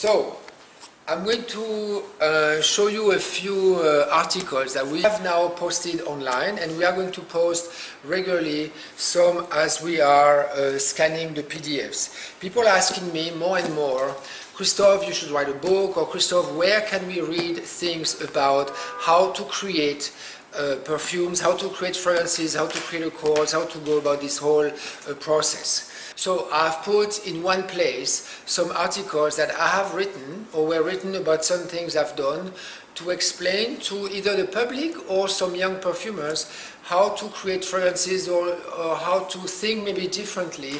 So, I'm going to show you a few articles that we have now posted online, and we are going to post regularly some as we are scanning the PDFs. People are asking me more and more, Christophe, you should write a book, or Christophe, where can we read things about how to create perfumes, how to create fragrances, how to create accords, how to go about this whole process. So I've put in one place some articles that I have written or were written about some things I've done to explain to either the public or some young perfumers how to create fragrances or how to think maybe differently.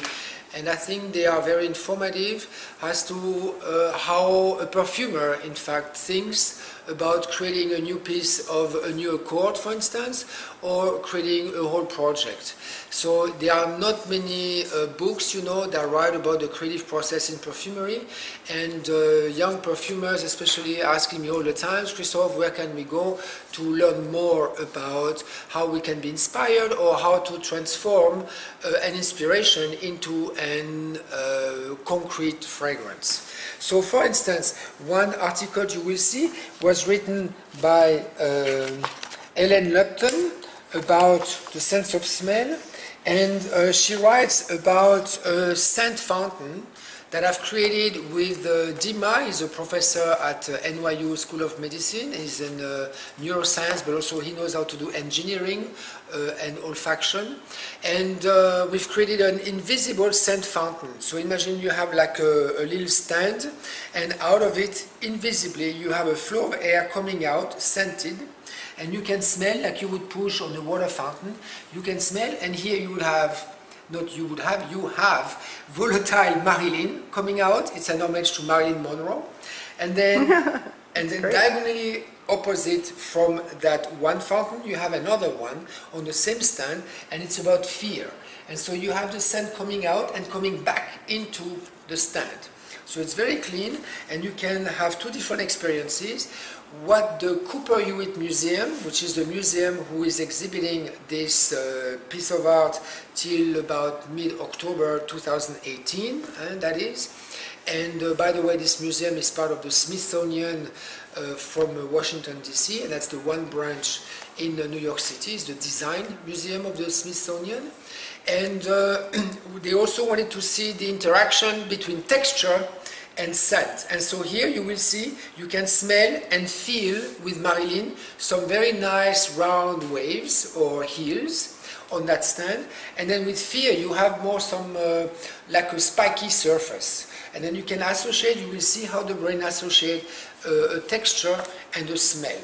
And I think they are very informative as to how a perfumer in fact thinks about creating a new piece of a new accord, for instance, or creating a whole project. So there are not many books, that write about the creative process in perfumery, and young perfumers especially asking me all the time, Christophe, where can we go to learn more about how we can be inspired or how to transform an inspiration into an concrete fragrance. So for instance, one article you will see was written by Ellen Lupton about the sense of smell, and she writes about a scent fountain that I've created with Dima. He's a professor at NYU School of Medicine. He's in neuroscience, but also he knows how to do engineering and olfaction. And we've created an invisible scent fountain. So imagine you have like a little stand, and out of it, invisibly, you have a flow of air coming out, scented, and you can smell like you would push on a water fountain. You can smell, and here you have volatile Marilyn coming out. It's an homage to Marilyn Monroe. And then, diagonally opposite from that one fountain, you have another one on the same stand, and it's about fear. And so you have the scent coming out and coming back into the stand. So it's very clean, and you can have two different experiences. What the Cooper Hewitt Museum, which is the museum who is exhibiting this piece of art till about mid-October 2018, that is. And by the way, this museum is part of the Smithsonian from Washington, D.C., and that's the one branch in New York City. It's the Design Museum of the Smithsonian. And they also wanted to see the interaction between texture and scent. And so here you will see, you can smell and feel with Marilyn some very nice round waves or heels on that stand. And then with fear you have more some like a spiky surface. And then you can associate, you will see how the brain associates a texture and a smell.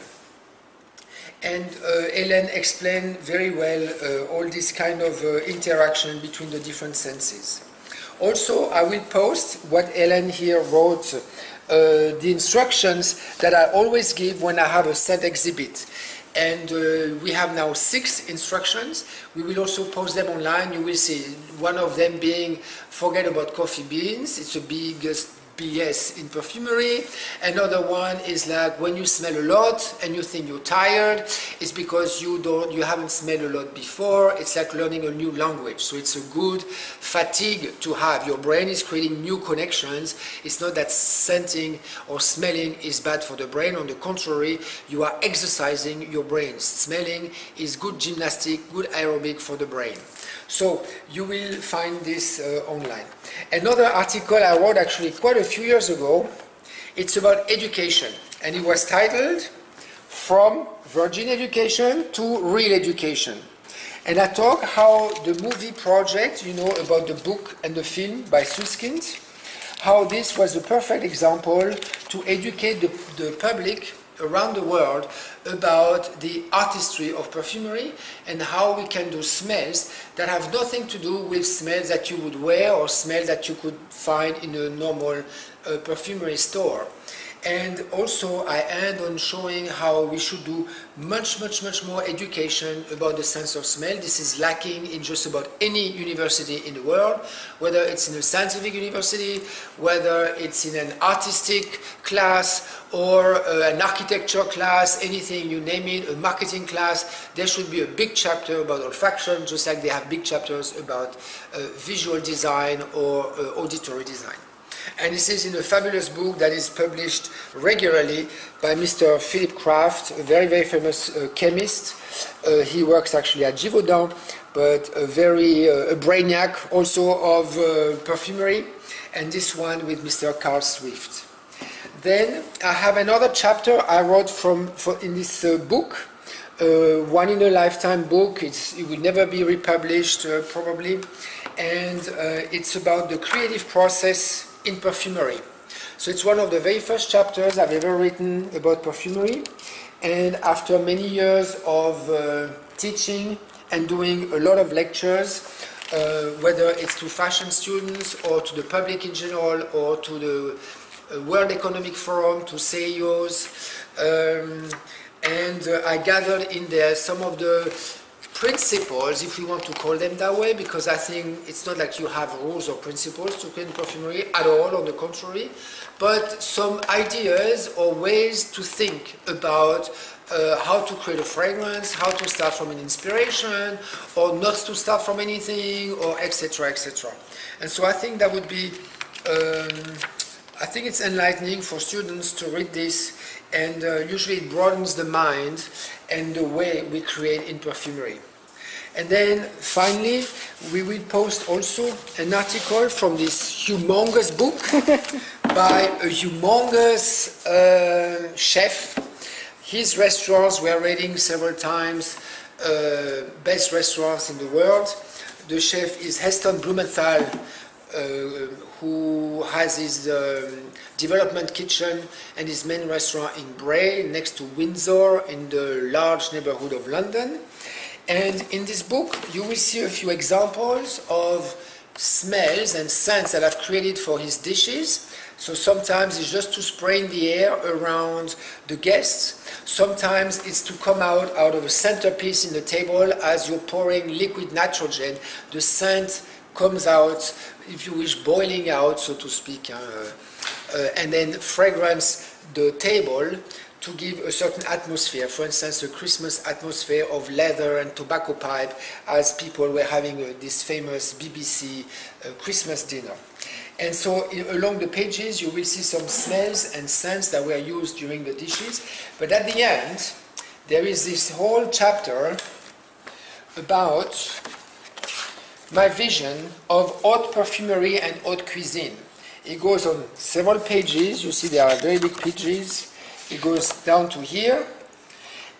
And Ellen explained very well all this kind of interaction between the different senses. Also, I will post what Ellen here wrote, the instructions that I always give when I have a scent exhibit. And we have now 6 instructions. We will also post them online. You will see one of them being forget about coffee beans. It's the biggest BS in perfumery. Another one is like when you smell a lot and you think you're tired, it's because you haven't smelled a lot before. It's like learning a new language. So it's a good fatigue to have. Your brain is creating new connections. It's not that scenting or smelling is bad for the brain. On the contrary, you are exercising your brain. Smelling is good gymnastic, good aerobic for the brain. So you will find this online. Another article I wrote actually quite a few years ago, it's about education, and it was titled From Virgin Education to Real Education. And I talk how the movie project, about the book and the film by Suskind, how this was a perfect example to educate the public around the world about the artistry of perfumery and how we can do smells that have nothing to do with smells that you would wear or smells that you could find in a normal perfumery store. And also I end on showing how we should do much more education about the sense of smell. This is lacking in just about any university in the world, whether it's in a scientific university, whether it's in an artistic class or an architecture class, anything, you name it, a marketing class. There should be a big chapter about olfaction, just like they have big chapters about visual design or auditory design. And this is in a fabulous book that is published regularly by Mr. Philip Kraft, a very, very famous chemist. He works actually at Givaudan, but a brainiac also of perfumery. And this one with Mr. Carl Swift. Then I have another chapter I wrote in this book, one in a lifetime book. It will never be republished probably, and it's about the creative process in perfumery. So it's one of the very first chapters I've ever written about perfumery, and after many years of teaching and doing a lot of lectures, whether it's to fashion students or to the public in general or to the World Economic Forum, to CEOs, and I gathered in there some of the principles, if we want to call them that way, because I think it's not like you have rules or principles to create perfumery at all, on the contrary, but some ideas or ways to think about how to create a fragrance, how to start from an inspiration, or not to start from anything, or etc., etc. And so I think that would be I think it's enlightening for students to read this, and usually it broadens the mind and the way we create in perfumery. And then finally, we will post also an article from this humongous book by a humongous chef. His restaurants were rating several times best restaurants in the world. The chef is Heston Blumenthal, who has his development kitchen and his main restaurant in Bray, next to Windsor, in the large neighborhood of London. And in this book, you will see a few examples of smells and scents that I've created for his dishes. So sometimes it's just to spray in the air around the guests. Sometimes it's to come out of a centerpiece in the table as you're pouring liquid nitrogen. The scent comes out, if you wish, boiling out, so to speak, and then fragrance the table to give a certain atmosphere. For instance, a Christmas atmosphere of leather and tobacco pipe, as people were having this famous BBC Christmas dinner. And so along the pages you will see some smells and scents that were used during the dishes. But at the end, there is this whole chapter about my vision of haute perfumery and haute cuisine. It goes on several pages. You see there are very big pages. It goes down to here.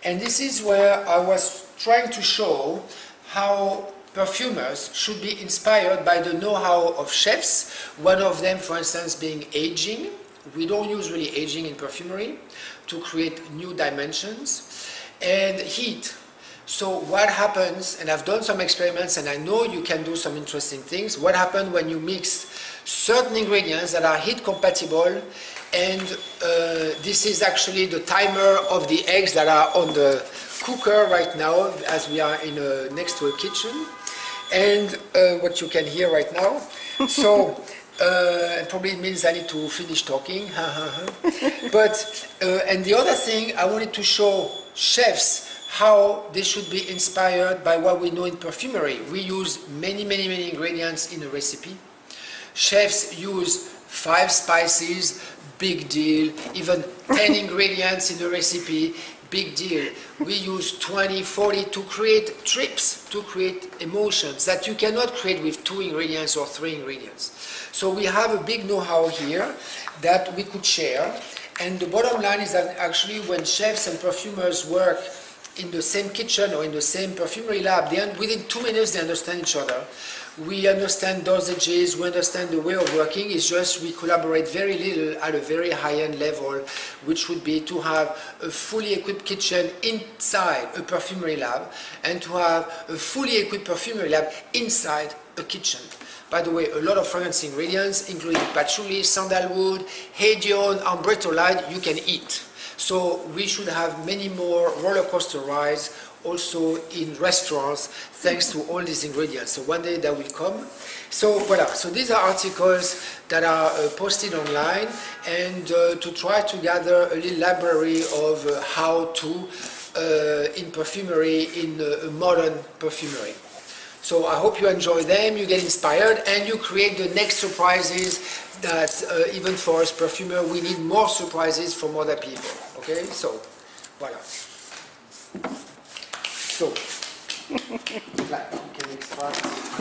And this is where I was trying to show how perfumers should be inspired by the know-how of chefs. One of them, for instance, being aging. We don't use really aging in perfumery to create new dimensions. And heat. So what happens, and I've done some experiments and I know you can do some interesting things, what happens when you mix certain ingredients that are heat compatible, and this is actually the timer of the eggs that are on the cooker right now, as we are next to a kitchen, and what you can hear right now. So it probably means I need to finish talking. But and the other thing, I wanted to show chefs how they should be inspired by what we know in perfumery. We use many ingredients in a recipe. Chefs use 5 spices, big deal. Even 10 ingredients in a recipe, big deal. We use 20, 40 to create trips, to create emotions that you cannot create with 2 ingredients or 3 ingredients. So we have a big know-how here that we could share. And the bottom line is that actually when chefs and perfumers work in the same kitchen or in the same perfumery lab, within 2 minutes they understand each other. We understand dosages, we understand the way of working. It's just we collaborate very little at a very high-end level, which would be to have a fully equipped kitchen inside a perfumery lab and to have a fully equipped perfumery lab inside a kitchen. By the way, a lot of fragrance ingredients, including patchouli, sandalwood, hedione, ambretolide, you can eat. So we should have many more roller coaster rides also in restaurants thanks to all these ingredients. So one day that will come. So voila, so these are articles that are posted online, and to try to gather a little library of how to in perfumery, in a modern perfumery. So I hope you enjoy them, you get inspired, and you create the next surprises that even for us perfumer, we need more surprises from other people. Okay, so voilà. So, là, you can extract.